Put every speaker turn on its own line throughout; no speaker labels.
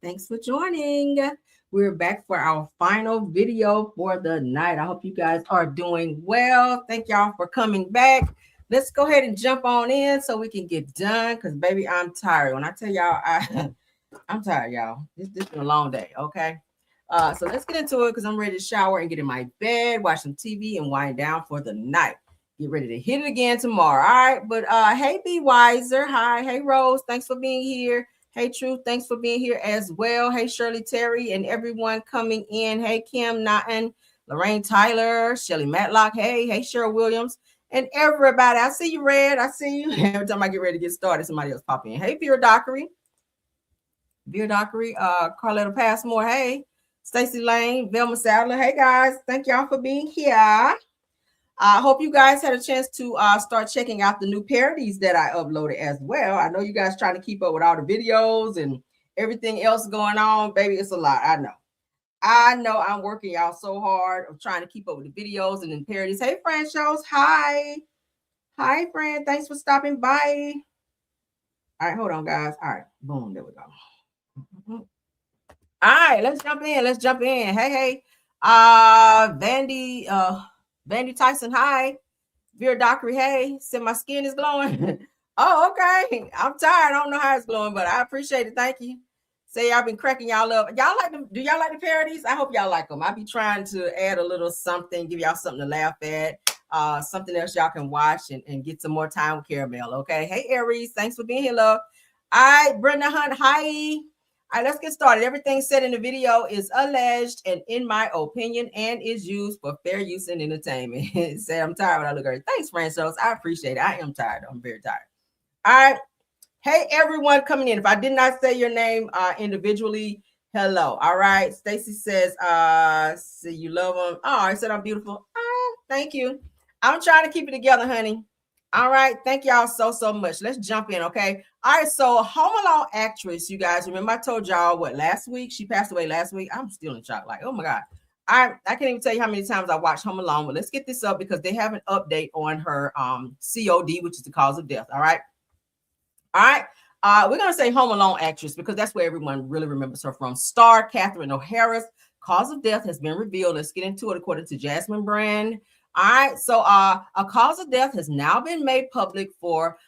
Thanks for joining. We're back for our final video for the night. I hope you guys are doing well. Thank y'all for coming back. Let's go ahead and jump on in so we can get done because, baby, I'm tired. When I tell y'all, I'm tired, y'all. This been a long day, okay? So let's get into it because I'm ready to shower and get in my bed, watch some TV, and wind down for the night. Get ready to hit it again tomorrow. All right. But hey, Be Wiser. Hi. Hey, Rose. Thanks for being here. Hey, Truth. Thanks for being here as well. Hey, Shirley Terry and everyone coming in. Hey, Kim Naughton, Lorraine Tyler, Shelly Matlock. Hey, Cheryl Williams. And everybody. I see you, Red. I see you. Every time I get ready to get started, somebody else pop in. Hey, Vera Dockery. Vera Dockery. Carletta Passmore. Hey. Stacy Lane, Velma Sadler. Hey, guys. Thank y'all for being here. I hope you guys had a chance to start checking out the new parodies that I uploaded as well. I know you guys trying to keep up with all the videos and everything else going on. Baby, it's a lot. I know I'm working y'all so hard of trying to keep up with the videos and then parodies. Hey, Fran Shows. Hi. Hi, Fran. Thanks for stopping by. All right, hold on, guys. All right. Boom. There we go. All right, let's jump in. Hey. Vandy Tyson, hi. Vera Dockery, hey. Said my skin is glowing. Oh, okay. I'm tired. I don't know how it's glowing, but I appreciate it. Thank you. Say y'all been cracking y'all up. Y'all like them? Do y'all like the parodies? I hope y'all like them. I be trying to add a little something, give y'all something to laugh at. Something else y'all can watch and get some more time with Caramel. Okay. Hey, Aries, thanks for being here, love. All right, Brenda Hunt, hi. All right, let's get started. Everything said in the video is alleged and in my opinion and is used for fair use and entertainment. Say I'm tired when I look at it. Thanks, Francis. I appreciate it. I am tired. I'm very tired. All right. Hey, everyone coming in. If I did not say your name individually, hello. All right. Stacy says, see you love them. Oh, I said I'm beautiful. Oh, thank you. I'm trying to keep it together, honey. All right. Thank y'all so much. Let's jump in, okay? All right. So Home Alone actress, you guys remember I told y'all what last week? She passed away last week. I'm still in shock. Like, oh my God. I can't even tell you how many times I watched Home Alone, but let's get this up because they have an update on her COD, which is the cause of death. All right. All right. We're going to say Home Alone actress because that's where everyone really remembers her from. Star Catherine O'Hara's cause of death has been revealed. Let's get into it according to Jasmine Brand. All right. So a cause of death has now been made public for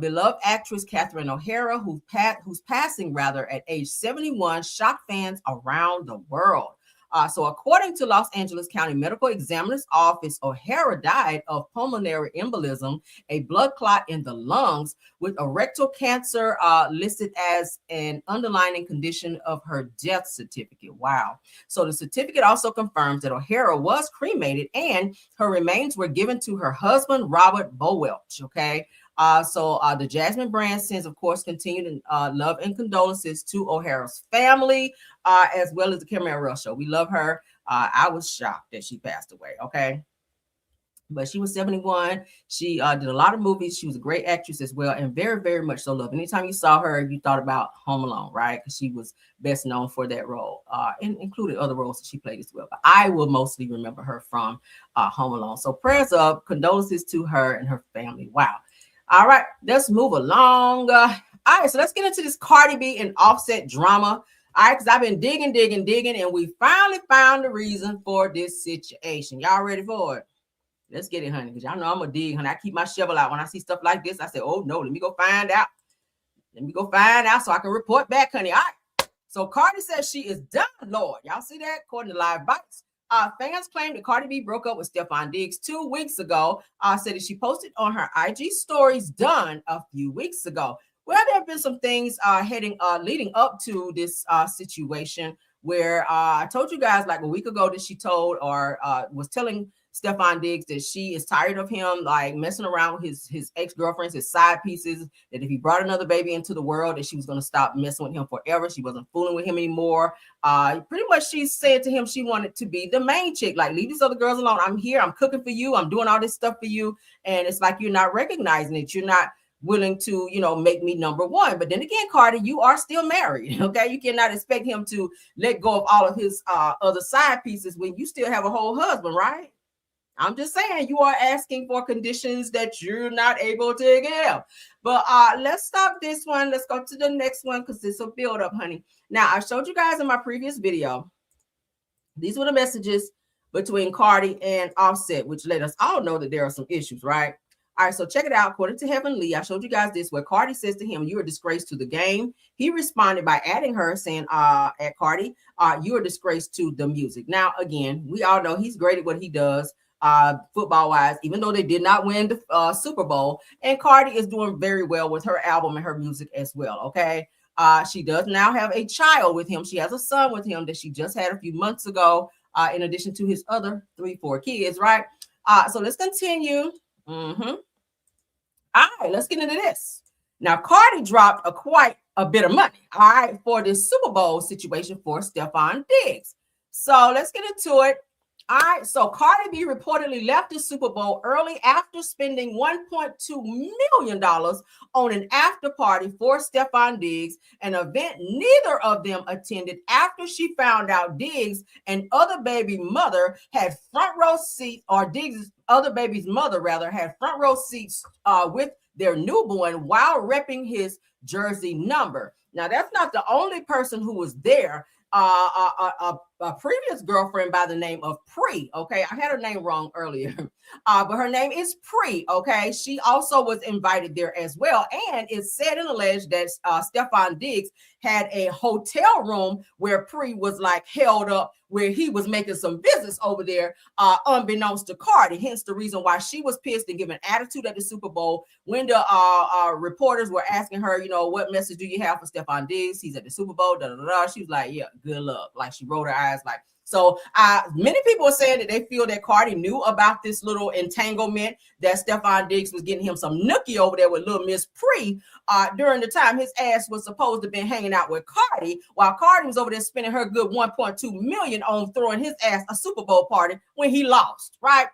beloved actress Catherine O'Hara, who's passing rather at age 71, shocked fans around the world. So according to Los Angeles County Medical Examiner's Office, O'Hara died of pulmonary embolism, a blood clot in the lungs, with a rectal cancer listed as an underlying condition of her death certificate. Wow. So the certificate also confirms that O'Hara was cremated and her remains were given to her husband, Robert Bowelch. Okay. So the Jasmine Brand sends, of course, continued love and condolences to O'Hara's family, as well as the Caramel Show. We love her. I was shocked that she passed away. Okay. But she was 71. She did a lot of movies. She was a great actress as well, and very much so loved. Anytime you saw her, you thought about Home Alone, right? Because she was best known for that role, and included other roles that she played as well. But I will mostly remember her from Home Alone. So prayers up, condolences to her and her family. Wow. All right, let's move along. All right, so let's get into this Cardi B and Offset drama. All right, because I've been digging, and we finally found the reason for this situation. Y'all ready for it? Let's get it, honey, because y'all know I'm going to dig, honey. I keep my shovel out. When I see stuff like this, I say, oh, no, let me go find out. So I can report back, honey. All right, so Cardi says she is done, Lord. Y'all see that? According to Live Bites. Fans claim that Cardi B broke up with Steffon Diggs 2 weeks ago. Said that she posted on her IG stories done a few weeks ago. Well, there have been some things leading up to this situation where I told you guys like a week ago that she told or was telling Steffon Diggs that she is tired of him like messing around with his ex-girlfriends, his side pieces, that if he brought another baby into the world, that she was going to stop messing with him forever. She wasn't fooling with him anymore. Pretty much she said to him she wanted to be the main chick, like leave these other girls alone. I'm here, I'm cooking for you, I'm doing all this stuff for you. And it's like you're not recognizing it. You're not willing to, make me number one. But then again, Cardi, you are still married. Okay. You cannot expect him to let go of all of his other side pieces when you still have a whole husband, right? I'm just saying you are asking for conditions that you're not able to give. But let's stop this one. Let's go to the next one because this will build up, honey. Now, I showed you guys in my previous video. These were the messages between Cardi and Offset, which let us all know that there are some issues, right? All right, so check it out. According to Heaven Lee, I showed you guys this where Cardi says to him, "You're a disgrace to the game." He responded by adding her, saying, at Cardi, "You're a disgrace to the music." Now, again, we all know he's great at what he does, football wise, even though they did not win the Super Bowl. And Cardi is doing very well with her album and her music as well. Okay. She does now have a child with him. She has a son with him that she just had a few months ago, in addition to his other 3-4 kids, right? So let's continue. Mm-hmm. All right, let's get into this. Now, Cardi dropped quite a bit of money, all right, for this Super Bowl situation for Steffon Diggs. So let's get into it. All right, so Cardi B reportedly left the Super Bowl early after spending $1.2 million on an after party for Steffon Diggs, an event neither of them attended after she found out Diggs and other baby mother had front row seats, or Diggs' other baby's mother rather had front row seats with their newborn while repping his jersey number. Now, that's not the only person who was there. A previous girlfriend by the name of Pre. Okay, I had her name wrong earlier, but her name is Pre. Okay, she also was invited there as well, and it's said and alleged that Steffon Diggs had a hotel room where Pre was like held up, where he was making some business over there, unbeknownst to Cardi. Hence the reason why she was pissed and giving attitude at the Super Bowl when the reporters were asking her, you know, what message do you have for Steffon Diggs? He's at the Super Bowl. Da, da, da. She was like, yeah, good luck. Like she rolled her eyes like. So many people are saying that they feel that Cardi knew about this little entanglement, that Steffon Diggs was getting him some nookie over there with little Miss Pre during the time his ass was supposed to have been hanging out with Cardi, while Cardi was over there spending her good $1.2 million on throwing his ass a Super Bowl party when he lost, right?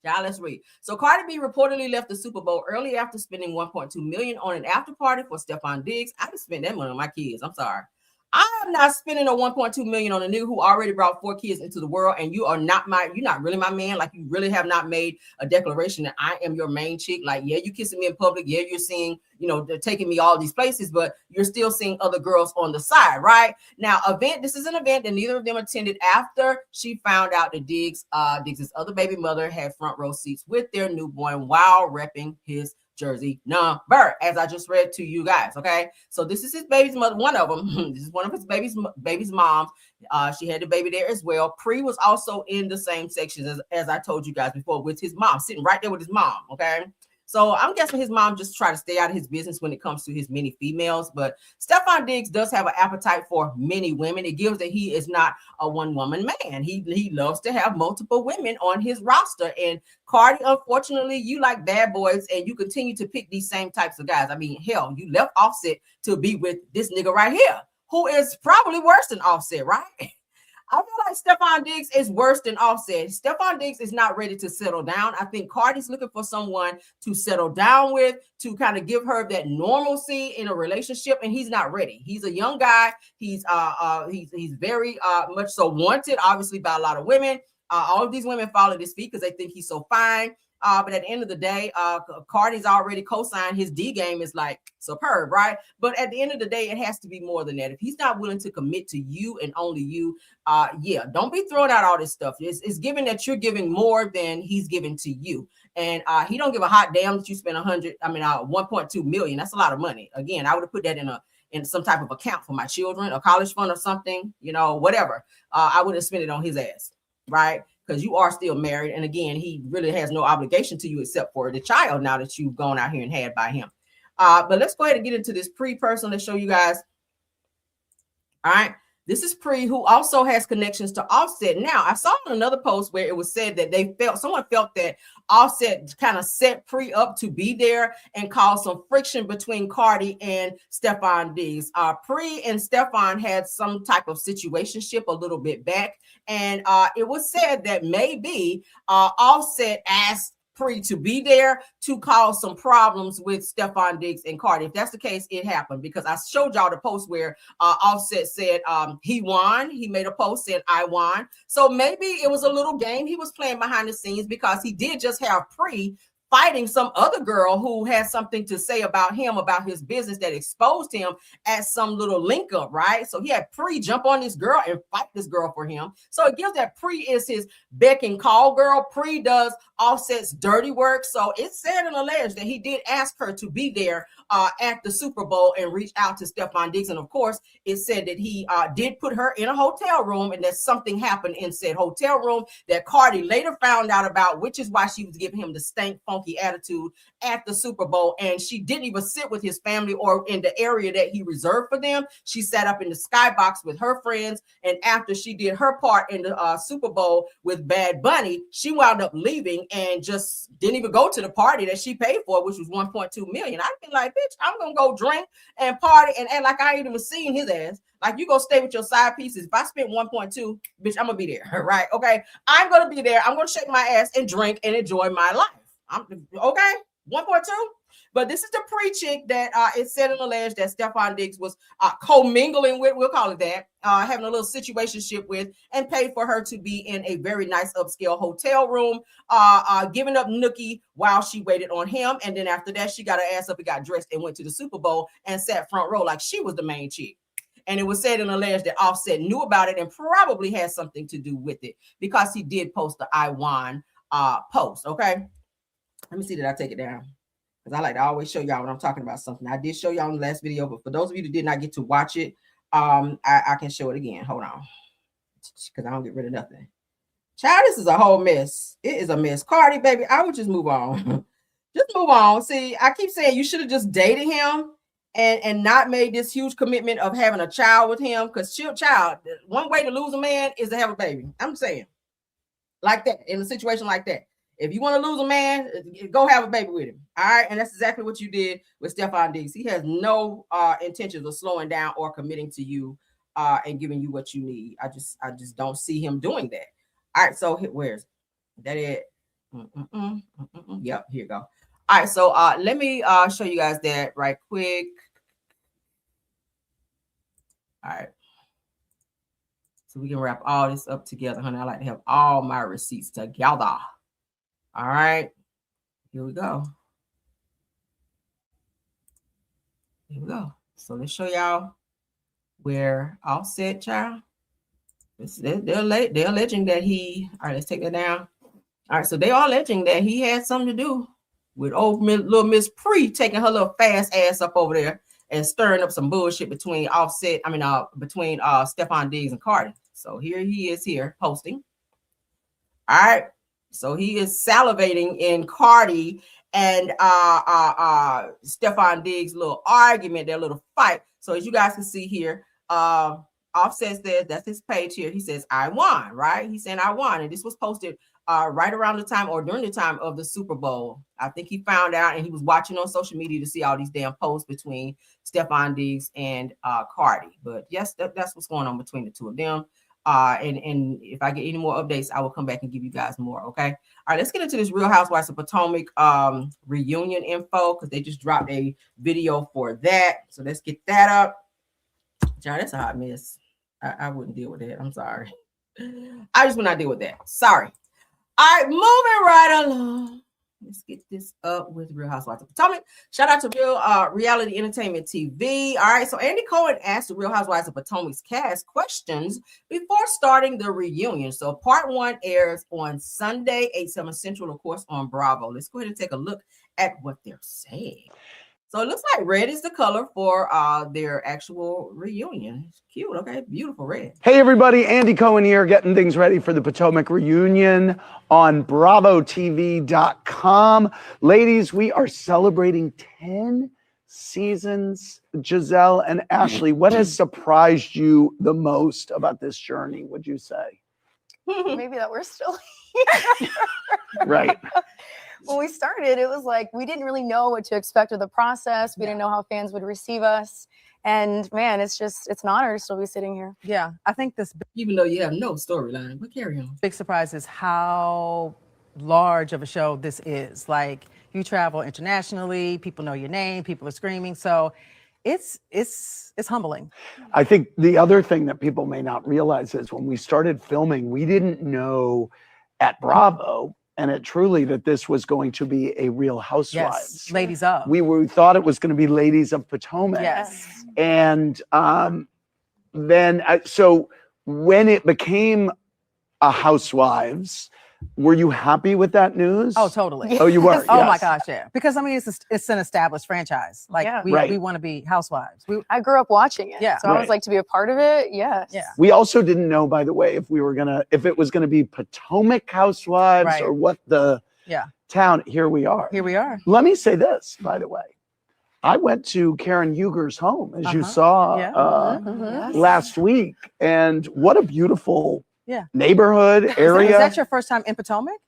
Y'all, let's read. So Cardi B reportedly left the Super Bowl early after spending $1.2 million on an after party for Steffon Diggs. I just spent that money on my kids. I'm sorry. I'm not spending a $1.2 million on a nigga who already brought 4 kids into the world, and you're not really my man. Like, you really have not made a declaration that I am your main chick. Like, yeah, you kissing me in public. Yeah, you're seeing, they're taking me all these places, but you're still seeing other girls on the side, right? Now, this is an event that neither of them attended after she found out that Diggs' other baby mother had front row seats with their newborn while repping his jersey number, as I just read to you guys. Okay, so this is his baby's mother, one of them. This is one of his baby's moms. She had the baby there as well. Pre was also in the same section as I told you guys before, with his mom, sitting right there with his mom. Okay, so I'm guessing his mom just tried to stay out of his business when it comes to his many females. But Steffon Diggs does have an appetite for many women. It gives that he is not a one-woman man. He loves to have multiple women on his roster. And Cardi, unfortunately, you like bad boys, and you continue to pick these same types of guys. I mean, hell, you left Offset to be with this nigga right here, who is probably worse than Offset, right? I feel like Steffon Diggs is worse than Offset. Steffon Diggs is not ready to settle down. I think Cardi's looking for someone to settle down with, to kind of give her that normalcy in a relationship, and he's not ready. He's a young guy. He's very much so wanted, obviously, by a lot of women. All of these women follow his feet because they think he's so fine. But at the end of the day, Cardi's already co-signed. His D game is like superb, right? But at the end of the day, it has to be more than that. If he's not willing to commit to you and only you, don't be throwing out all this stuff. It's given that you're giving more than he's giving to you. And he don't give a hot damn that you spend 1.2 million. That's a lot of money. Again, I would have put that in some type of account for my children, a college fund or something, whatever. I would have spent it on his ass, right? Because you are still married. And again, he really has no obligation to you except for the child now that you've gone out here and had by him. But let's go ahead and get into this Pre-person. Let's show you guys. All right. This is Pre, who also has connections to Offset. Now, I saw in another post where it was said that someone felt that Offset kind of set Pre up to be there and caused some friction between Cardi and Steffon Diggs. Pre and Steffon had some type of situationship a little bit back, and it was said that maybe Offset asked Pre to be there to cause some problems with Steffon Diggs and Cardi. If that's the case, it happened, because I showed y'all the post where Offset said he won. He made a post saying I won. So maybe it was a little game he was playing behind the scenes, because he did just have Pre fighting some other girl who had something to say about him, about his business, that exposed him at some little link up, right? So he had Pre jump on this girl and fight this girl for him. So it gives that Pre is his beck and call girl. Pre does Offset's dirty work. So it's said and alleged that he did ask her to be there at the Super Bowl and reach out to Steffon Diggs. And of course, it said that he did put her in a hotel room, and that something happened in said hotel room that Cardi later found out about, which is why she was giving him the stank, funky attitude at the Super Bowl. And she didn't even sit with his family or in the area that he reserved for them. She sat up in the skybox with her friends. And after she did her part in the Super Bowl with Bad Bunny, she wound up leaving and just didn't even go to the party that she paid for, which was $1.2 million. I'd be like, bitch, I'm gonna go drink and party and act like I ain't even seen his ass. Like, you go stay with your side pieces. If I spent 1.2, bitch, I'm gonna be there, right? Okay, I'm gonna be there. I'm gonna shake my ass and drink and enjoy my life. I'm okay. 1.2. But this is the Pre chick that it said and alleged that Steffon Diggs was co-mingling with, we'll call it that, having a little situationship with, and paid for her to be in a very nice upscale hotel room, giving up nookie while she waited on him. And then after that, she got her ass up and got dressed and went to the Super Bowl and sat front row like she was the main chick. And it was said and alleged that Offset knew about it and probably had something to do with it, because he did post the I won post. Okay, let me see, did I take it down? Because I like to always show y'all when I'm talking about something. I did show y'all in the last video, but for those of you that did not get to watch it, I can show it again. Hold on, because I don't get rid of nothing. Child, this is a whole mess. It is a mess. Cardi, baby, I would just move on. Just move on. See, I keep saying you should have just dated him and not made this huge commitment of having a child with him, because child, one way to lose a man is to have a baby. I'm saying, like that, in a situation like that. If you want to lose a man, go have a baby with him. All right. And that's exactly what you did with Steffon Diggs. He has no intentions of slowing down or committing to you and giving you what you need. I just don't see him doing that. All right. So where's that? It. Yep. Here you go. All right. So let me show you guys that right quick. All right. So we can wrap all this up together, honey. I like to have all my receipts together. All right, here we go. Here we go. So let's show y'all where Offset, child. They're alleging that he. All right, let's take that down. All right, so they are alleging that he had something to do with old little Miss Pre taking her little fast ass up over there and stirring up some bullshit between Offset. I mean, between Steffon Diggs and Cardi. So here he is here posting. All right. So he is salivating in Cardi and Steffon Diggs' little argument, their little fight. So as you guys can see here, Offset says, that's his page here. He says, I won, right? He's saying I won. And this was posted right around the time or during the time of the Super Bowl. I think he found out and he was watching on social media to see all these damn posts between Steffon Diggs and Cardi. But yes, that's what's going on between the two of them. And if I get any more updates, I will come back and give you guys more. Okay. All right, let's get into this Real Housewives of Potomac reunion info, because they just dropped a video for that. So let's get that up. John, that's a hot mess. I wouldn't deal with that. I'm sorry. I just would not deal with that. Sorry. All right, moving right along. Let's get this up with Real Housewives of Potomac. Shout out to Real Reality Entertainment TV. All right, so Andy Cohen asked the Real Housewives of Potomac's cast questions before starting the reunion. So part 1 airs on Sunday, 8/7 Central, of course, on Bravo. Let's go ahead and take a look at what they're saying. So it looks like red is the color for their actual reunion. It's cute. Okay, beautiful red.
Hey everybody, Andy Cohen here, getting things ready for the Potomac reunion on BravoTV.com. Ladies, we are celebrating 10 seasons. Giselle and Ashley, what has surprised you the most about this journey, would you say?
Maybe that we're still here.
Right.
When we started, it was like we didn't really know what to expect of the process. We didn't know how fans would receive us. And man, it's an honor to still be sitting here.
Yeah, I think this,
Even though you have no storyline, but carry on.
big surprise is how large of a show this is. Like, you travel internationally, people know your name, people are screaming. So it's humbling.
I think the other thing that people may not realize is when we started filming, we didn't know at Bravo and at Truly that this was going to be a Real Housewives.
Yes, Ladies Of.
We thought it was going to be Ladies of Potomac.
Yes.
And then, so when it became a Housewives, were you happy with that news?
Oh, totally.
Oh, you were?
Oh
Yes.
my gosh, yeah. Because I mean, it's an established franchise. Like
Yeah.
Right.
we want to be housewives.
I grew up watching it.
Yeah.
So I
Right.
was like, to be a part of it, yes.
Yeah.
We also didn't know, by the way, if it was gonna be Potomac Housewives
Right.
or what the town. Here we are.
Here we are.
Let me say this, by the way. I went to Karen Huger's home, as you saw
Yeah.
Mhm.
last week, and what a beautiful
Yeah.
neighborhood area.
Is that your first time in Potomac?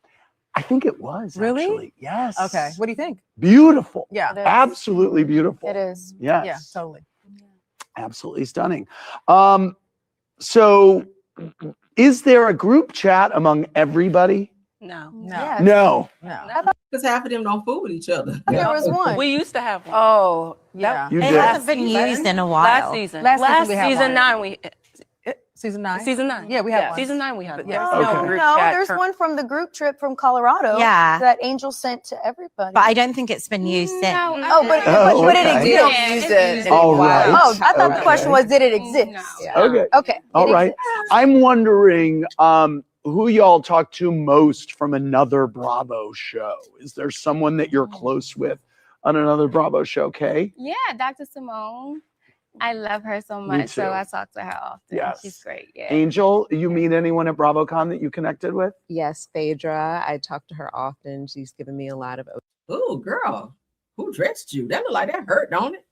I think it was
Really?
actually. Yes.
Okay. What do you think?
Beautiful.
Yeah.
It is.
Absolutely beautiful.
It is.
Yes.
Yeah, totally.
Absolutely stunning. So is there a group chat among everybody?
No.
No.
Yes.
No.
No.
Because half of them don't fool with each other.
There was one.
We used to have one.
Oh,
Yeah.
You
It
did.
hasn't been used in a while.
Last season.
Last season we had
season
one.
9 we
Season 9?
season 9.
Yeah, we had one.
Season 9 we had.
But
one.
yeah.
There's
Okay.
no group
no,
chat
there's
cur-
one from the group trip from Colorado
Yeah.
that Angel sent to everybody.
But I don't think it's been used since.
Oh, but
Oh,
but it
okay.
exists.
Yeah,
Use
it's
it.
All right.
Oh, I thought the
Okay.
question was, did it exist?
No.
Okay.
Okay.
All
it
right.
exists.
I'm wondering who y'all talk to most from another Bravo show. Is there someone that you're close with on another Bravo show, Kay?
Yeah, Dr. Simone. I love her so
Me
much, so
too.
I talk to her often.
Yes.
She's great. Yeah.
Angel, you meet anyone at BravoCon that you connected with?
Yes, Phaedra. I talk to her often. She's given me a lot of.
Oh, girl, who dressed you? That look like that hurt, don't it?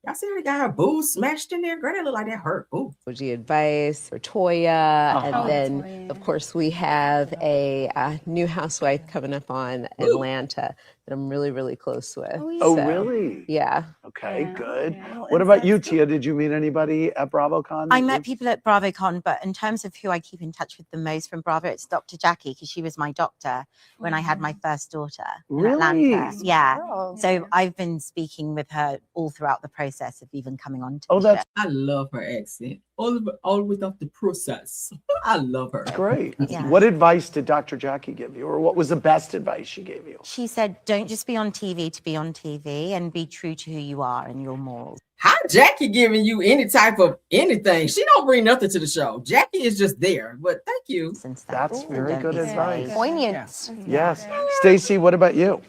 Y'all see how they got her boobs smashed in there? Girl, that look like that hurt. Ooh.
OG advice for Toya,
Uh-huh.
and then
Toya.
of course we have a new housewife coming up on Atlanta that I'm really really close with.
Oh,
So,
really?
Yeah.
Okay,
Yeah.
good.
Yeah.
What about you, Tia? Did you meet anybody at BravoCon?
I met people at BravoCon, but in terms of who I keep in touch with the most from Bravo, it's Dr. Jackie, because she was my doctor when I had my first daughter in
Really?
Atlanta. Yeah.
Oh,
So I've been speaking with her all throughout the process of even coming on to
Oh,
the
that's
show.
I love her accent. All without the process. I love her.
great.
Yeah.
What advice did Dr. Jackie give you, or what was the best advice she gave you?
She said, don't just be on TV to be on TV, and be true to who you are and your morals.
How Jackie giving you any type of anything? She don't bring nothing to the show. Jackie is just there. But thank you.
Since
That's
then.
very
Don't
good
be
advice.
afraid.
poignant.
Yes. Stacey, what about you?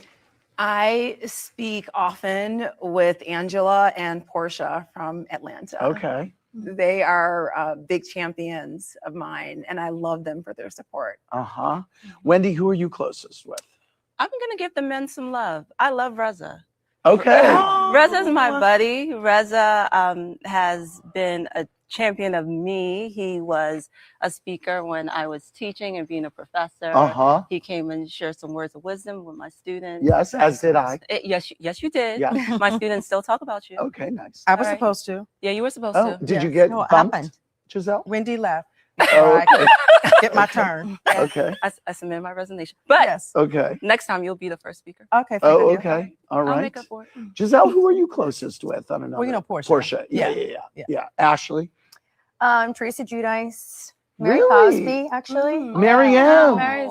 I speak often with Angela and Portia from Atlanta.
Okay.
They are big champions of mine, and I love them for their support.
Uh-huh. Wendy, who are you closest with?
I'm gonna give the men some love. I love Reza.
Okay.
Reza's my buddy. Reza has been a champion of me. He was a speaker when I was teaching and being a professor.
Uh-huh.
He came and shared some words of wisdom with my students.
Yes, as did I.
Yes, you did.
Yes.
My students still talk about you.
Okay, nice.
I was
All right.
supposed to.
Yeah, you were supposed
Oh,
to.
did you
Yes.
get
No, what
bumped,
happened?
Giselle?
Wendy left.
Oh, okay.
Get my turn.
Okay.
I submitted my resignation. But
Yes.
Okay.
next time you'll be the first speaker.
Okay.
Oh,
thank you.
okay. All
I'll
right.
make up for it.
Giselle, who are you closest with on another?
Well, you know Portia.
Portia. Yeah,
Yeah.
yeah, yeah.
Yeah.
Yeah. Ashley.
Teresa Giudice, Mary
Really?
Cosby, actually.
Marianne.
Mary's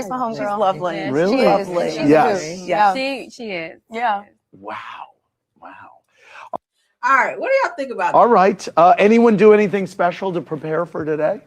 my homegirl.
She's lovely.
Yeah,
Really?
She is.
Lovely.
She's
Yes.
a hoot.
Yeah.
She is.
Yeah.
Wow. Wow.
All right. What do y'all think about
All right. Anyone do anything special to prepare for today?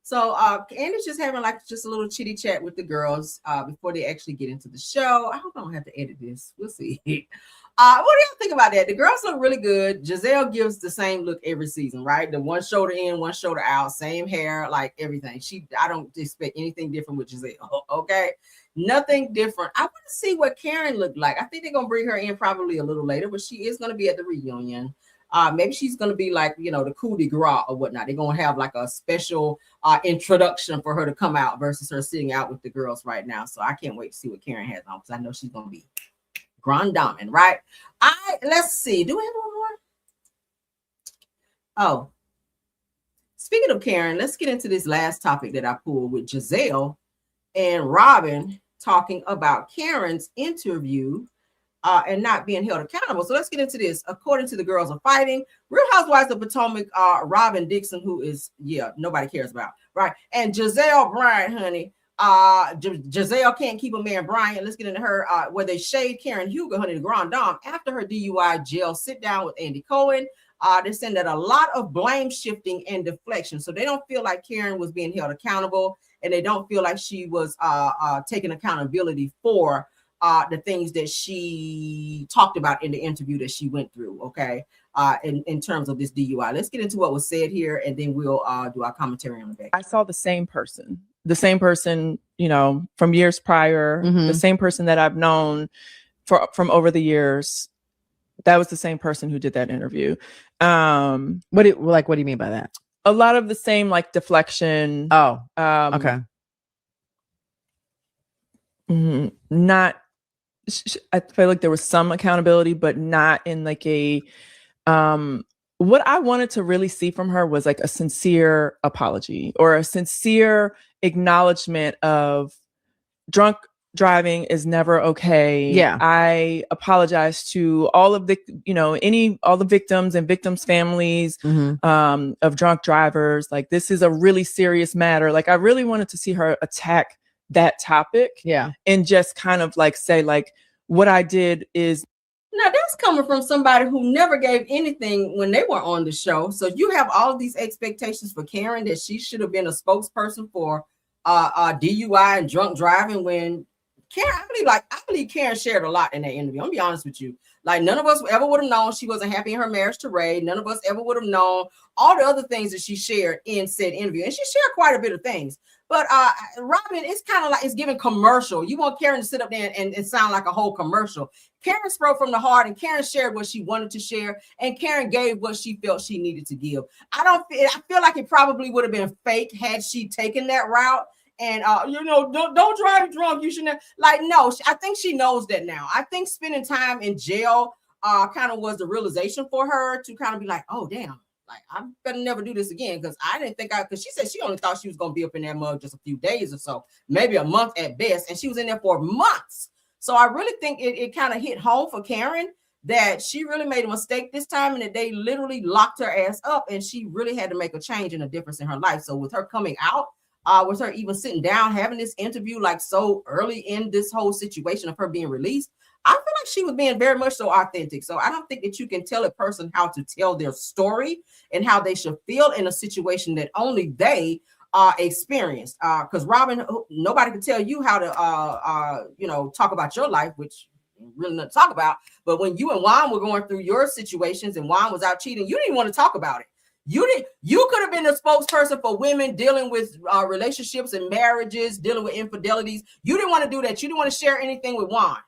So Andy's just having like just a little chitty chat with the girls before they actually get into the show. I hope I don't have to edit this. We'll see. What do y'all think about that? The girls look really good. Giselle gives the same look every season, right? The one shoulder in, one shoulder out, same hair, like everything. I don't expect anything different with Giselle. Okay. Nothing different. I want to see what Karen looked like. I think they're gonna bring her in probably a little later, but she is gonna be at the reunion. Maybe she's gonna be like, the coup de grace or whatnot. They're gonna have like a special introduction for her to come out versus her sitting out with the girls right now. So I can't wait to see what Karen has on, because I know she's gonna be grand dame, right? Let's see. Do we have one more? Oh, speaking of Karen, let's get into this last topic that I pulled with Giselle and Robin talking about Karen's interview and not being held accountable. So let's get into this. According to the Girls Are Fighting, Real Housewives of Potomac, Robin Dixon, who is, nobody cares about, right? And Giselle Bryant, honey. Giselle can't keep a man, Bryant. Let's get into her, where they shade Karen Huger, honey, the Grand Dame, after her DUI jail sit down with Andy Cohen. They're saying that a lot of blame shifting and deflection. So they don't feel like Karen was being held accountable, and they don't feel like she was taking accountability for the things that she talked about in the interview that she went through, okay, in terms of this DUI. Let's get into what was said here, and then we'll do our commentary on the back.
I saw the same person, from years prior, the same person that I've known from over the years. That was the same person who did that interview.
What do you mean by that?
A lot of the same, like, deflection.
Oh, okay.
Not, I feel like there was some accountability, but not in like a, what I wanted to really see from her was like a sincere apology or a sincere acknowledgement of drunk driving is never okay.
Yeah.
I apologize to all of the, all the victims and victims' families of drunk drivers. Like, this is a really serious matter. Like, I really wanted to see her attack that topic.
Yeah.
And just kind of like say, like, what I did is.
Now that's coming from somebody who never gave anything when they were on the show. So you have all of these expectations for Karen that she should have been a spokesperson for DUI and drunk driving, when Karen, I believe Karen shared a lot in that interview. I'm gonna be honest with you. Like, none of us ever would have known she wasn't happy in her marriage to Ray. None of us ever would have known all the other things that she shared in said interview. And she shared quite a bit of things. But Robin, it's kind of like it's giving commercial. You want Karen to sit up there and sound like a whole commercial. Karen spoke from the heart, and Karen shared what she wanted to share, and Karen gave what she felt she needed to give. I feel like it probably would have been fake had she taken that route. And don't drive drunk. You shouldn't. No, I think she knows that now. I think spending time in jail kind of was the realization for her to kind of be like, oh damn, like, I better never do this again, because I didn't think because she said she only thought she was gonna be up in that mug just a few days or so, maybe a month at best, and she was in there for months. So I really think it kind of hit home for Karen that she really made a mistake this time, and that they literally locked her ass up, and she really had to make a change and a difference in her life. So with her coming out, with her even sitting down, having this interview like so early in this whole situation of her being released, I feel like she was being very much so authentic. So I don't think that you can tell a person how to tell their story and how they should feel in a situation that only they experienced. Because Robin, nobody can tell you how to, talk about your life, which really not to talk about. But when you and Juan were going through your situations and Juan was out cheating, you didn't want to talk about it. You could have been a spokesperson for women dealing with relationships and marriages, dealing with infidelities. You didn't want to do that. You didn't want to share anything with Juan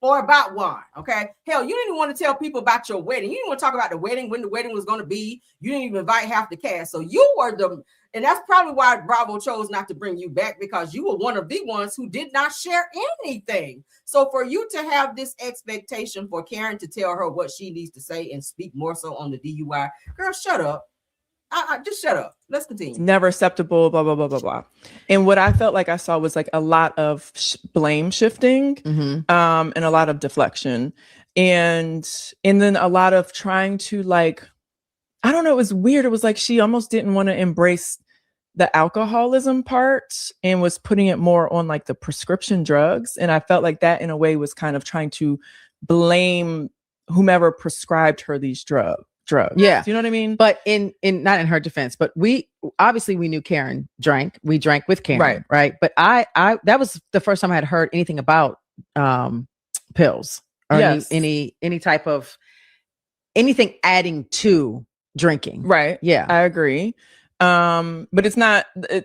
or about Juan. Okay. Hell, you didn't want to tell people about your wedding. You didn't want to talk about the wedding, when the wedding was going to be. You didn't even invite half the cast. So you were and that's probably why Bravo chose not to bring you back, because you were one of the ones who did not share anything. So for you to have this expectation for Karen to tell her what she needs to say and speak more so on the DUI, girl, shut up. Just shut up. Let's continue.
Never acceptable, blah, blah, blah, blah, blah. And what I felt like I saw was like a lot of blame shifting, and a lot of deflection. And then a lot of trying to, like, I don't know, it was weird. It was like she almost didn't want to embrace the alcoholism part and was putting it more on like the prescription drugs. And I felt like that in a way was kind of trying to blame whomever prescribed her these drugs.
Yeah.
Do you know what I mean?
But in not in her defense, but we knew Karen drank. We drank with Karen. Right. But I that was the first time I had heard anything about pills or any type of anything adding to drinking.
Right.
Yeah.
I agree. But it's not I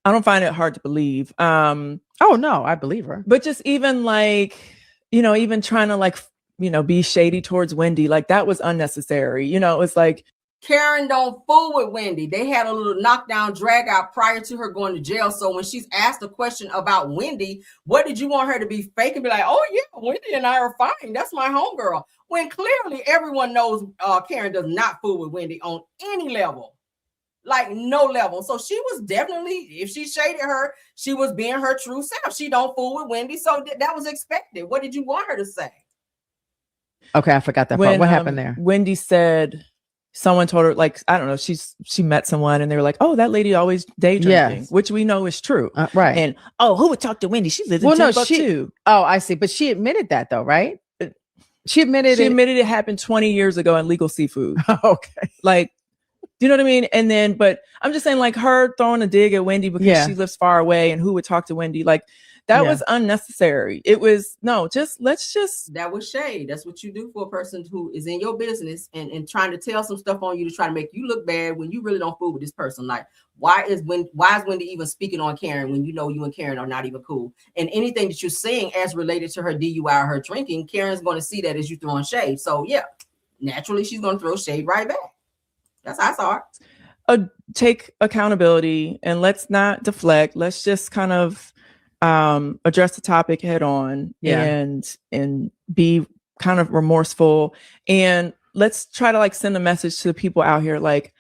don't find it hard to believe.
Oh no, I believe her.
But just even like, even trying to like, be shady towards Wendy, like that was unnecessary. It was like,
Karen don't fool with Wendy. They had a little knockdown drag out prior to her going to jail. So when she's asked a question about Wendy, what did you want her to be fake and be like, oh yeah, Wendy and I are fine. That's my homegirl. When clearly everyone knows Karen does not fool with Wendy on any level. like no level. So she was definitely, if she shaded her, she was being her true self. She don't fool with Wendy. So that was expected. What did you want her to say?
Okay, I forgot that part. What happened there?
Wendy said someone told her, like, I don't know, she met someone and they were like, oh, that lady always day drinking, which we know is true.
Right.
And who would talk to Wendy? She lives in Timbuktu.
Oh, I see. But she admitted that though, right? She admitted
it happened 20 years ago in Legal Seafood.
Okay.
Like, do you know what I mean? And then, but I'm just saying, like, her throwing a dig at Wendy because she lives far away and who would talk to Wendy, like, that was unnecessary. It was let's just.
That was shade. That's what you do for a person who is in your business and trying to tell some stuff on you to try to make you look bad when you really don't fool with this person. Like, why is Wendy even speaking on Karen when you know you and Karen are not even cool? And anything that you're saying as related to her DUI or her drinking, Karen's going to see that as you throwing shade. So yeah, naturally she's going to throw shade right back. That's how I saw it.
Take accountability and let's not deflect. Let's just kind of address the topic head on and be kind of remorseful. And let's try to like send a message to the people out here. Like,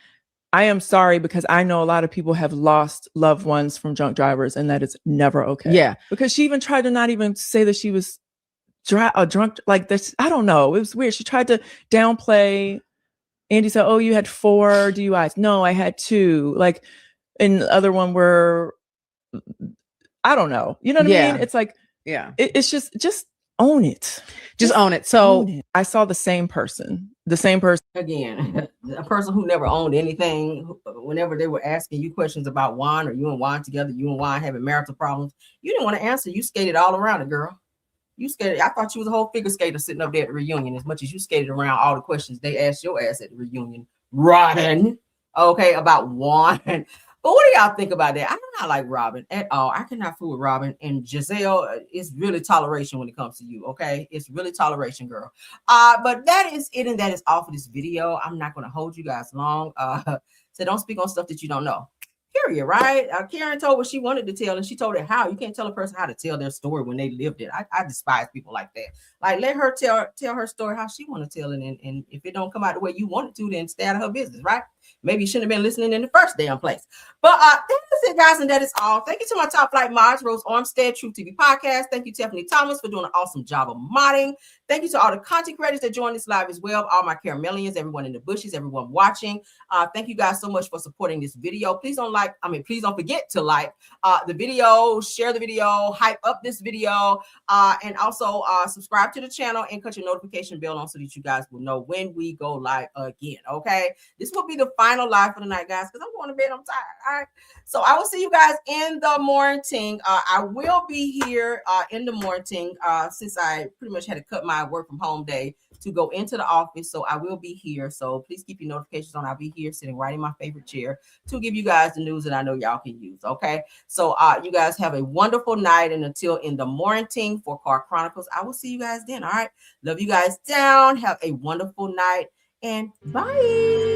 I am sorry because I know a lot of people have lost loved ones from drunk drivers and that is never okay.
Yeah.
Because she even tried to not even say that she was drunk like this. I don't know. It was weird. She tried to downplay. Andy said, oh, you had 4 DUIs. No, I had 2. Like, and the other one were, I don't know. You know what I mean? It's like, it's just own it.
Just own it. So
I saw the same person
again, a person who never owned anything. Whenever they were asking you questions about Juan or you and Juan together, you and Juan having marital problems, you didn't want to answer. You skated all around it, girl. You skated. I thought you was a whole figure skater sitting up there at the reunion as much as you skated around all the questions they asked your ass at the reunion. Robin, okay, about Juan. But what do y'all think about that? I do not like Robin at all. I cannot fool with Robin. And Giselle is really toleration when it comes to you, okay? It's really toleration, girl. But that is it, and that is all for this video. I'm not going to hold you guys long. So don't speak on stuff that you don't know. Period, right? Karen told what she wanted to tell, and she told it how. You can't tell a person how to tell their story when they lived it. I despise people like that. Like, let her tell her story how she want to tell it, and if it don't come out the way you want it to, then stay out of her business, right? Maybe you shouldn't have been listening in the first damn place. But that is it, guys, and that is all. Thank you to my top flight mods, Rose Armstead, True TV Podcast. Thank you, Tiffany Thomas, for doing an awesome job of modding. Thank you to all the content creators that joined this live as well, all my Caramelians, everyone in the bushes, everyone watching. Thank you guys so much for supporting this video. Please don't forget to like the video, share the video, hype up this video, and also subscribe to the channel and cut your notification bell on so that you guys will know when we go live again. Okay, this will be the final live for the night, guys, because I'm going to bed. I'm tired. All right, so I will see you guys in the morning. I will be here in the morning since I pretty much had to cut my work from home day to go into the office. So I will be here. So please keep your notifications on. I'll be here sitting right in my favorite chair to give you guys the news that I know y'all can use. Okay. So you guys have a wonderful night, and until in the morning for Car Chronicles, I will see you guys then. All right. Love you guys down. Have a wonderful night and bye.